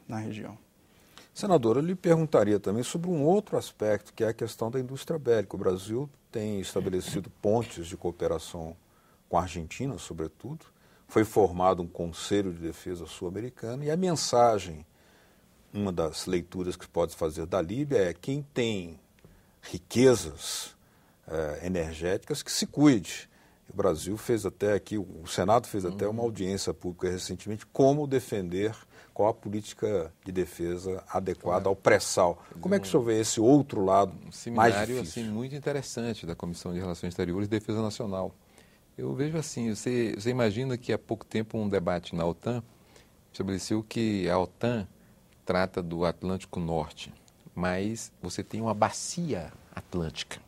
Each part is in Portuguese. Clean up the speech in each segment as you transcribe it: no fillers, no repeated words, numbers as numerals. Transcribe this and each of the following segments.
na região. Senador, eu lhe perguntaria também sobre um outro aspecto, que é a questão da indústria bélica. O Brasil tem estabelecido pontes de cooperação com a Argentina, sobretudo. Foi formado um Conselho de Defesa Sul-Americano e a mensagem, uma das leituras que pode fazer da Líbia é: quem tem riquezas energéticas que se cuide. O Brasil fez até aqui, o Senado fez até uma audiência pública recentemente, como defender, qual a política de defesa adequada ao pré-sal. Como é que o senhor vê esse outro lado mais difícil? Um seminário assim, muito interessante da Comissão de Relações Exteriores e Defesa Nacional. Eu vejo assim, você imagina que há pouco tempo um debate na OTAN estabeleceu que a OTAN trata do Atlântico Norte, mas você tem uma bacia atlântica.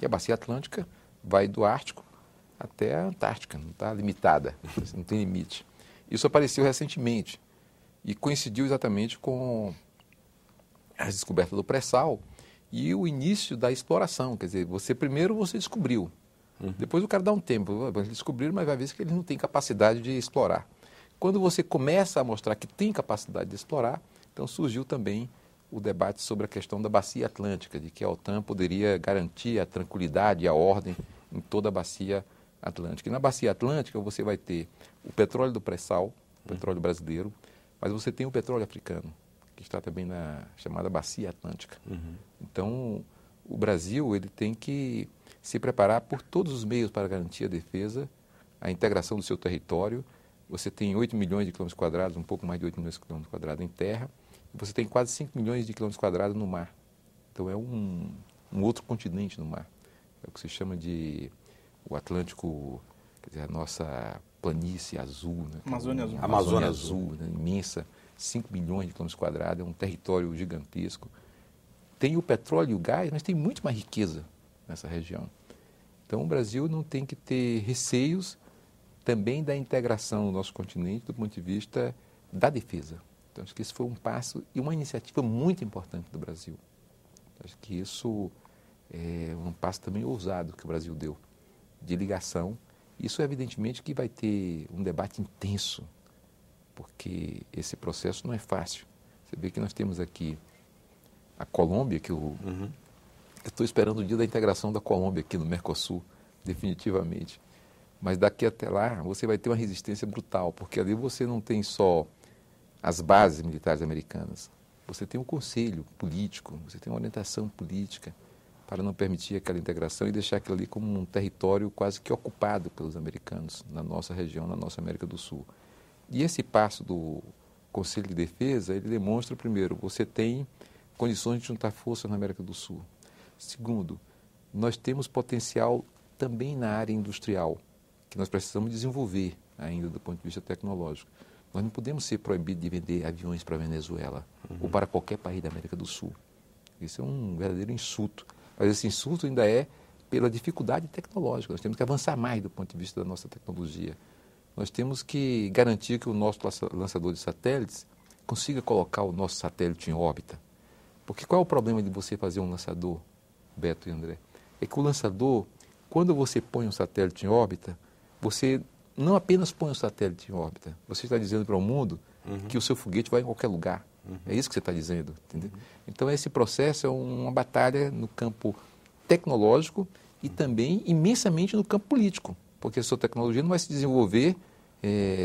E a bacia atlântica vai do Ártico até a Antártica, não está limitada, não tem limite. Isso apareceu recentemente e coincidiu exatamente com a descoberta do pré-sal e o início da exploração. Quer dizer, primeiro você descobriu, depois o cara dá um tempo, eles descobriram, mas vai ver que eles não têm capacidade de explorar. Quando você começa a mostrar que tem capacidade de explorar, então surgiu também o debate sobre a questão da bacia atlântica, de que a OTAN poderia garantir a tranquilidade e a ordem em toda a bacia atlântica. E na bacia atlântica você vai ter o petróleo do pré-sal, o petróleo brasileiro, mas você tem o petróleo africano, que está também na chamada bacia atlântica. Então, o Brasil ele tem que se preparar por todos os meios para garantir a defesa, a integração do seu território. Você tem 8 milhões de quilômetros quadrados, um pouco mais de 8 milhões de quilômetros quadrados em terra, e você tem quase 5 milhões de quilômetros quadrados no mar. Então, é um outro continente no mar. É o que se chama de o Atlântico, quer dizer, a nossa planície azul, né? Amazônia Azul. Amazônia Azul, né? Imensa, 5 milhões de quilômetros quadrados, é um território gigantesco. Tem o petróleo e o gás, mas tem muito mais riqueza nessa região. Então o Brasil não tem que ter receios também da integração do nosso continente do ponto de vista da defesa. Então acho que esse foi um passo e uma iniciativa muito importante do Brasil. Acho que isso é um passo também ousado que o Brasil deu, de ligação. Isso evidentemente que vai ter um debate intenso, porque esse processo não é fácil. Você vê que nós temos aqui a Colômbia, que eu estou esperando o dia da integração da Colômbia aqui no Mercosul, definitivamente. Mas daqui até lá você vai ter uma resistência brutal, porque ali você não tem só as bases militares americanas, você tem um conselho político, você tem uma orientação política para não permitir aquela integração e deixar aquilo ali como um território quase que ocupado pelos americanos na nossa região, na nossa América do Sul. E esse passo do Conselho de Defesa, ele demonstra, primeiro, você tem condições de juntar força na América do Sul. Segundo, nós temos potencial também na área industrial, que nós precisamos desenvolver ainda do ponto de vista tecnológico. Nós não podemos ser proibidos de vender aviões para a Venezuela ou para qualquer país da América do Sul. Isso é um verdadeiro insulto. Mas esse insulto ainda é pela dificuldade tecnológica. Nós temos que avançar mais do ponto de vista da nossa tecnologia. Nós temos que garantir que o nosso lançador de satélites consiga colocar o nosso satélite em órbita. Porque qual é o problema de você fazer um lançador, Beto e André? É que o lançador, quando você põe um satélite em órbita, você não apenas põe o satélite em órbita, você está dizendo para o mundo que o seu foguete vai em qualquer lugar. É isso que você está dizendo, entendeu? Então, esse processo é uma batalha no campo tecnológico e também imensamente no campo político, porque a sua tecnologia não vai se desenvolver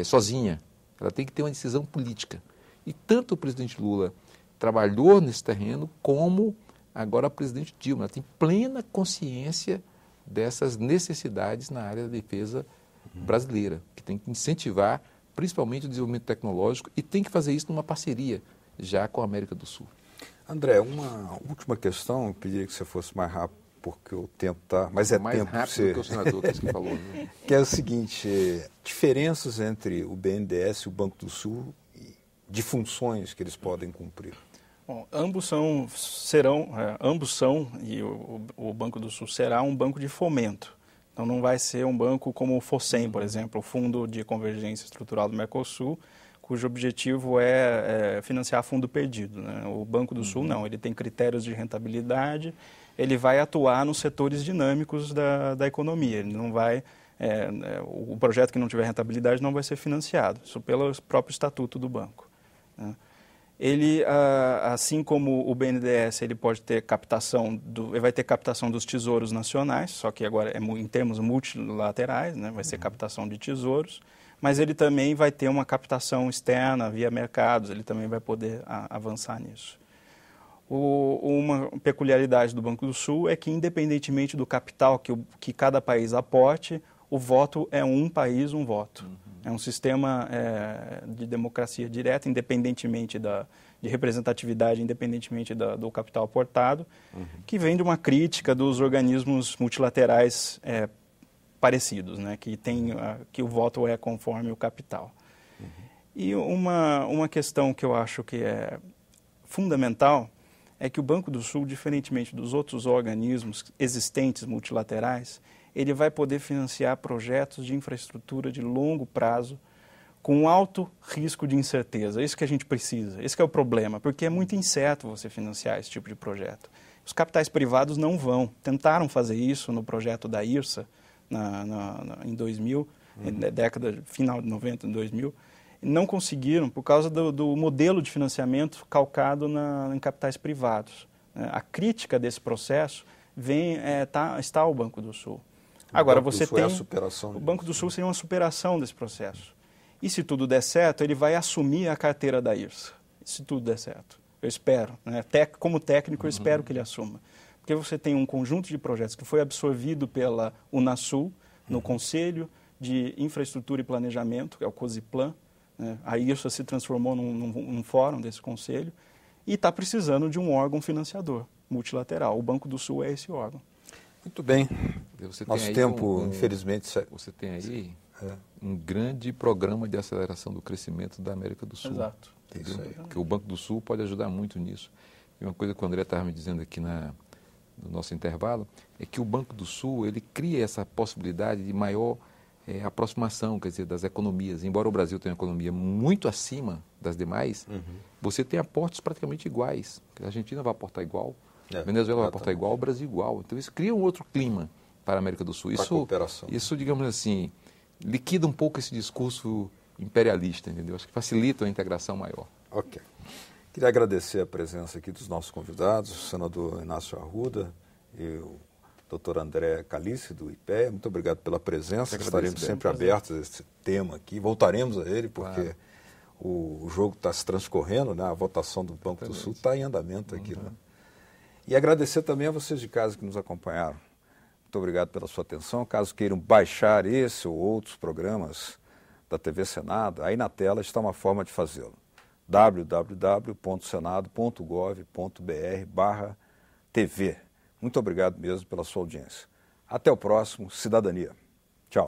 sozinha, ela tem que ter uma decisão política. E tanto o presidente Lula trabalhou nesse terreno, como agora a presidente Dilma, ela tem plena consciência dessas necessidades na área da defesa brasileira, que tem que incentivar principalmente o desenvolvimento tecnológico e tem que fazer isso numa parceria já com a América do Sul. André, uma última questão, eu pediria que você fosse mais rápido, porque o tempo está... Mas é mais tempo rápido você... do que o senador que falou. Né? Que é o seguinte, diferenças entre o BNDES e o Banco do Sul, de funções que eles podem cumprir. Bom, ambos são, e o Banco do Sul será um banco de fomento. Então não vai ser um banco como o FOSEM, por exemplo, o Fundo de Convergência Estrutural do Mercosul, cujo objetivo é financiar fundo perdido. Né? O Banco do Sul não, ele tem critérios de rentabilidade, ele vai atuar nos setores dinâmicos da economia, ele não vai... o projeto que não tiver rentabilidade não vai ser financiado, isso pelo próprio estatuto do banco. Né? ele, assim como o BNDES, ele pode ter captação, ele vai ter captação dos tesouros nacionais, só que agora é em termos multilaterais, né? Vai ser captação de tesouros, mas ele também vai ter uma captação externa via mercados, ele também vai poder avançar nisso. Uma peculiaridade do Banco do Sul é que, independentemente do capital que cada país aporte, o voto é um país, um voto. É um sistema de democracia direta, independentemente de representatividade, independentemente do capital aportado, que vem de uma crítica dos organismos multilaterais parecidos, né, que o voto é conforme o capital. E uma questão que eu acho que é fundamental é que o Banco do Sul, diferentemente dos outros organismos existentes multilaterais, ele vai poder financiar projetos de infraestrutura de longo prazo com alto risco de incerteza. É isso que a gente precisa, esse que é o problema, porque é muito incerto você financiar esse tipo de projeto. Os capitais privados não vão. Tentaram fazer isso no projeto da IRSA em 2000, década final de 90, em 2000, e não conseguiram por causa do modelo de financiamento calcado em capitais privados. A crítica desse processo está ao Banco do Sul. Agora, você tem o Banco do Sul seria uma superação desse processo. E se tudo der certo, ele vai assumir a carteira da IRSA. Se tudo der certo. Eu espero. Né? Como técnico, eu espero que ele assuma. Porque você tem um conjunto de projetos que foi absorvido pela Unasul, no Conselho de Infraestrutura e Planejamento, que é o COSIPLAN. Né? A IRSA se transformou num fórum desse conselho e está precisando de um órgão financiador multilateral. O Banco do Sul é esse órgão. Muito bem. Nosso tempo, infelizmente... Você tem aí um grande programa de aceleração do crescimento da América do Sul. Exato. Isso aí. Porque o Banco do Sul pode ajudar muito nisso. E uma coisa que o André estava me dizendo aqui no nosso intervalo é que o Banco do Sul ele cria essa possibilidade de maior aproximação, quer dizer, das economias. Embora o Brasil tenha uma economia muito acima das demais, você tem aportes praticamente iguais. A Argentina vai aportar igual, a Venezuela vai aportar igual, o Brasil igual. Então isso cria um outro clima para a América do Sul. Isso, digamos assim, liquida um pouco esse discurso imperialista, entendeu? Acho que facilita a integração maior. Ok. Queria agradecer a presença aqui dos nossos convidados, o senador Inácio Arruda e o doutor André Calice, do IPEA. Muito obrigado pela presença. Estaremos sempre abertos a esse tema aqui. Voltaremos a ele, porque o jogo está se transcorrendo, né? A votação do Banco do Sul está em andamento aqui. Né? E agradecer também a vocês de casa que nos acompanharam. Muito obrigado pela sua atenção. Caso queiram baixar esse ou outros programas da TV Senado, aí na tela está uma forma de fazê-lo. www.senado.gov.br/TV. Muito obrigado mesmo pela sua audiência. Até o próximo Cidadania. Tchau.